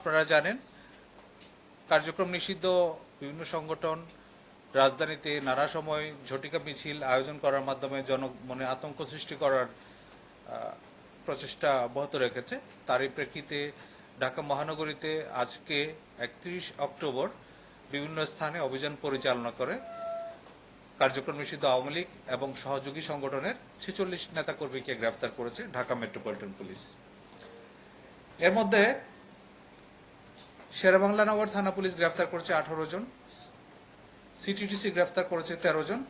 আপনারা জানেন কার্যক্রম নিষিদ্ধ বিভিন্ন সংগঠন রাজধানীতে নানা সময় ঝটিকা মিছিল আয়োজন করার মাধ্যমে জনমনে আতঙ্ক সৃষ্টি করার প্রচেষ্টা অব্যাহত রেখেছে। তারই প্রেক্ষিতে ঢাকা মহানগরীতে আজকে 31 অক্টোবর বিভিন্ন স্থানে অভিযান পরিচালনা করে কার্যক্রম নিষিদ্ধ আওয়ামী লীগ এবং সহযোগী সংগঠনের 46 নেতাকর্মীকে গ্রেফতার করেছে ঢাকা মেট্রোপলিটন পুলিশ। এর মধ্যে শেরেবাংলা নগর থানা পুলিশ গ্রেফতার করেছে 18 জন, সিটিটিসি গ্রেফতার করেছে 13 জন,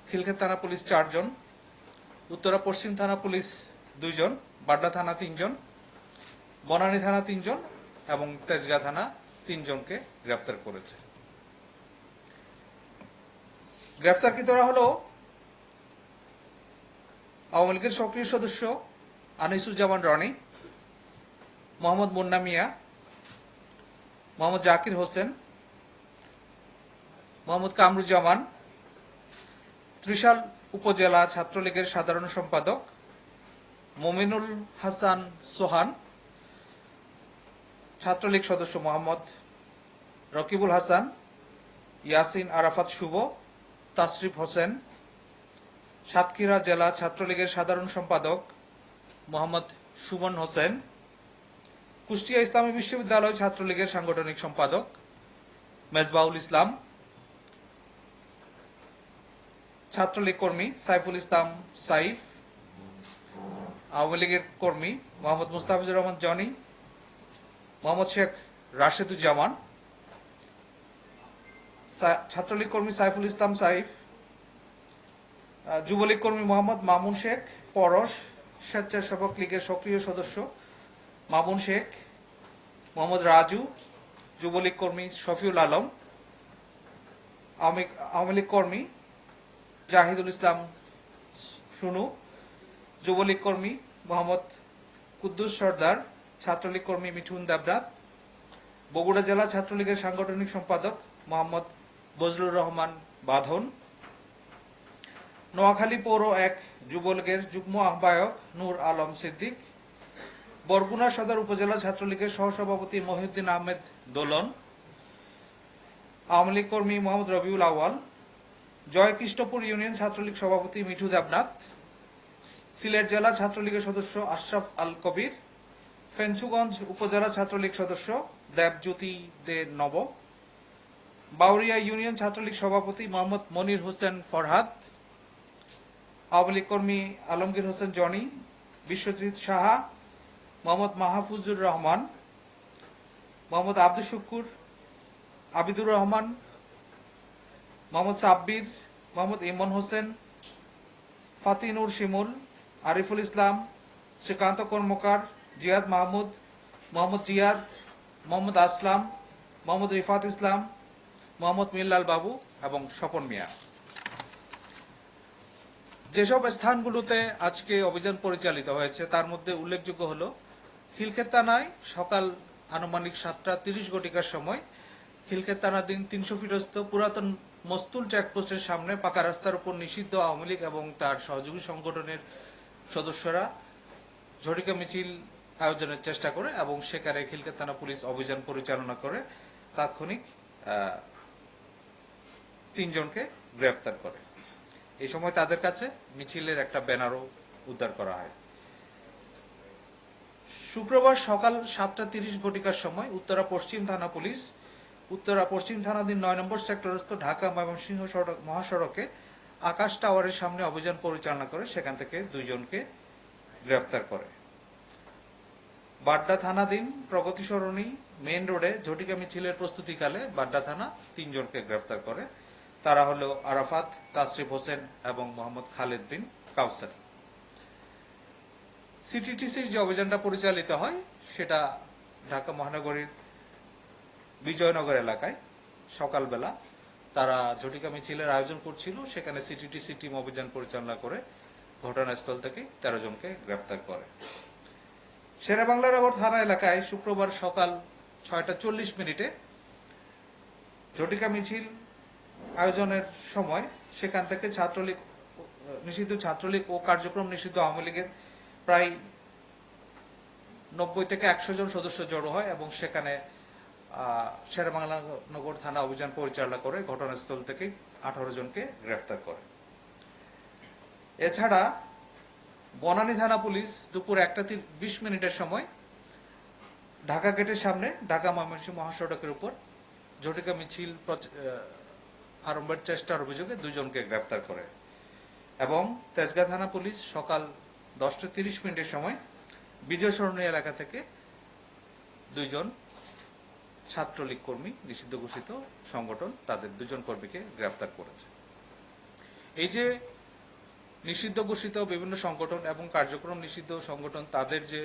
খিলক্ষেত থানা পুলিশ 4 জন, উত্তরা পশ্চিম থানা পুলিশ 2 জন, বাড্ডা থানা 3 জন, বনানী থানা 3 জন এবং তেজগাঁ থানা 3 জনকে গ্রেফতার করেছে। গ্রেফতারকৃতরা হলো আওয়ামী লীগের সক্রিয় সদস্য আনিসুজ্জামান রনি, মোহাম্মদ মুন্না মিয়া, মোহাম্মদ জাকির হোসেন, মোহাম্মদ কামরুজ্জামান, ত্রিশাল উপজেলা ছাত্রলীগের সাধারণ সম্পাদক মোমিনুল হাসান সোহান, ছাত্রলীগ সদস্য মোহাম্মদ রকিবুল হাসান, ইয়াসিন আরাফাত শুভ, তাসরিফ হোসেন, সাতক্ষীরা জেলা ছাত্রলীগের সাধারণ সম্পাদক মোহাম্মদ সুমন হোসেন, কুষ্টিয়া ইসলামী বিশ্ববিদ্যালয় ছাত্রলীগের সাংগঠনিক সম্পাদক মেজবাউল ইসলাম, ছাত্রলীগ কর্মী সাইফুল ইসলাম সাইফ, আওয়ামী লীগের কর্মী মোহাম্মদ মুস্তাফিজুর রহমান জনি, মোহাম্মদ শেখ রাশেদুজ্জামান, ছাত্রলীগ কর্মী সাইফুল ইসলাম সাইফ, যুবলীগ কর্মী মোহাম্মদ মামুন শেখ পরশ, স্বেচ্ছাসেবক লীগের সক্রিয় সদস্য মামুন শেখ, মোহাম্মদ রাজু, যুবলীগ কর্মী শফিউল আলম, আওয়ামী লীগ কর্মী জাহিদুল ইসলাম সুনু, যুবলীগ কর্মী মোহাম্মদ কুদ্দুস সর্দার, ছাত্রলীগ কর্মী মিঠুন দেবনাথ, বগুড়া জেলা ছাত্রলীগের সাংগঠনিক সম্পাদক মোহাম্মদ বজলুর রহমান বাঁধন, নোয়াখালী পৌর 1 যুবলীগের যুগ্ম আহ্বায়ক নূর আলম সিদ্দিক, বরগুনা সদর উপজেলা ছাত্রলীগের সহসভাপতি মহিউদ্দিন আহমেদ দোলন, আওয়ামী লীগ কর্মী মোহাম্মদ রবিউল আওয়াল, জয়কৃষ্ণপুর ইউনিয়ন ছাত্রলীগ সভাপতি মিঠু দেবনাথ, সিলেট জেলা ছাত্রলীগের সদস্য আশরাফ আল কবির, ফেঞ্চুগঞ্জ উপজেলা ছাত্রলীগ সদস্য দেবজ্যোতি দে নব, বাউরিয়া ইউনিয়ন ছাত্রলীগ সভাপতি মোহাম্মদ মনির হোসেন ফরহাদ, আওয়ামী লীগ কর্মী আলমগীর হোসেন জনি, বিশ্বজিৎ সাহা, মোহাম্মদ মাহফুজুর রহমান, মোহাম্মদ আব্দুল শুকুর, আবিদুর রহমান, মোহাম্মদ সাব্বির, মোহাম্মদ ইমন হোসেন, ফাতিনুর শিমুল, আরিফুল ইসলাম, শ্রীকান্ত কর্মকার, জিয়াদ মাহমুদ, মোহাম্মদ জিয়াদ, মোহাম্মদ আসলাম, মোহাম্মদ রিফাত ইসলাম, মোহাম্মদ মিল্লাল বাবু এবং স্বপন মিয়া। যেসব স্থানগুলোতে আজকে অভিযান পরিচালিত হয়েছে তার মধ্যে উল্লেখযোগ্য হল খিলক্ষেত থানায় সকাল আনুমানিক 7:30 ঘটিকার সময় খিলক্ষেত থানাধীন 300 ফিটস্থ পুরাতন মস্তুল চেকপোস্টের সামনে পাকা রাস্তার উপর নিষিদ্ধ আওয়ামী লীগ এবং তার সহযোগী সংগঠনের সদস্যরা ঝটিকা মিছিল আয়োজনের চেষ্টা করে এবং সেখানে খিলক্ষেত থানা পুলিশ অভিযান পরিচালনা করে তাৎক্ষণিক 3 জনকে গ্রেফতার করে। এই সময় তাদের কাছে মিছিলের একটা ব্যানারও উদ্ধার করা হয়। শুক্রবার সকাল 7:30 ঘটিকার সময় উত্তরা পশ্চিম থানা পুলিশ উত্তরা পশ্চিম থানাধীন 9 নম্বর সেক্টরস্থ ঢাকা ময়মনসিংহ মহাসড়কে আকাশ টাওয়ারের সামনে অভিযান পরিচালনা করে সেখান থেকে 2 জনকে গ্রেফতার করে। বাড্ডা থানাধীন প্রগতি সরণি মেইন রোডে ঝটিকা মিছিলের প্রস্তুতিকালে বাড্ডা থানা 3 জনকে গ্রেফতার করে। তারা হলো আরাফাত, তাসরিফ হোসেন এবং মোহাম্মদ খালেদ বিন কাউসার। সিটিটিসির যে অভিযানটা পরিচালিত হয় সেটা ঢাকা মহানগরীর বিজয়নগর এলাকায় সকালবেলা তারা ঝটিকা মিছিলের আয়োজন করছিল, সেখানে সিটিটিসি টিম অভিযান পরিচালনা করে ঘটনাস্থল থেকে 13 জনকে গ্রেফতার করে। শেরেবাংলা নগর থানা এলাকায় শুক্রবার সকাল 6:40 ঝটিকা মিছিল আয়োজনের সময় সেখান থেকে নিষিদ্ধ ছাত্রলীগ ও কার্যক্রম নিষিদ্ধ আওয়ামী লীগের প্রায় 90 থেকে 100 জন সদস্য জড়ো হয় এবং সেখানে শেরেবাংলা নগর থানা অভিযান পরিচালনা করে ঘটনাস্থল থেকে 18 জনকে গ্রেফতার করে। এছাড়া বনানী থানা পুলিশ দুপুর 1:20 সময় ঢাকা গেটের সামনে ঢাকা ময়মনসিংহ মহাসড়কের উপর ঝটিকা মিছিল আরম্ভের চেষ্টার অভিযোগে 2 জনকে গ্রেফতার করে এবং তেজগাঁ থানা পুলিশ সকাল 10:30 সময় বিজয় সরণী এলাকা থেকে 2 জন ছাত্রলীগ কর্মী, নিষিদ্ধ ঘোষিত সংগঠন, তাদের 2 জন কর্মীকে গ্রেফতার করেছে। এই যে নিষিদ্ধ ঘোষিত বিভিন্ন সংগঠন এবং কার্যক্রম নিষিদ্ধ সংগঠন তাদের যে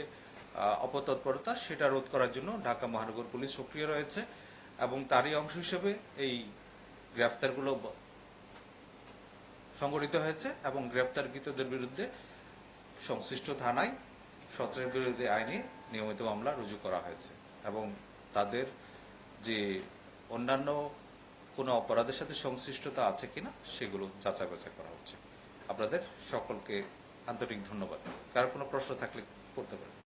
অপতৎপরতা সেটা রোধ করার জন্য ঢাকা মহানগর পুলিশ সক্রিয় রয়েছে এবং তারই অংশ হিসেবে এই গ্রেফতারগুলো সংগঠিত হয়েছে এবং গ্রেফতারকৃতদের বিরুদ্ধে সংশ্লিষ্ট থানায় সন্ত্রাস বিরোধী আইনে নিয়মিত মামলা রুজু করা হয়েছে এবং তাদের যে অন্যান্য কোনো অপরাধের সাথে সংশ্লিষ্টতা আছে কিনা সেগুলো যাচাই বাছাই করা হচ্ছে। আপনাদের সকলকে আন্তরিক ধন্যবাদ। কারো কোনো প্রশ্ন থাকলে করতে পারেন।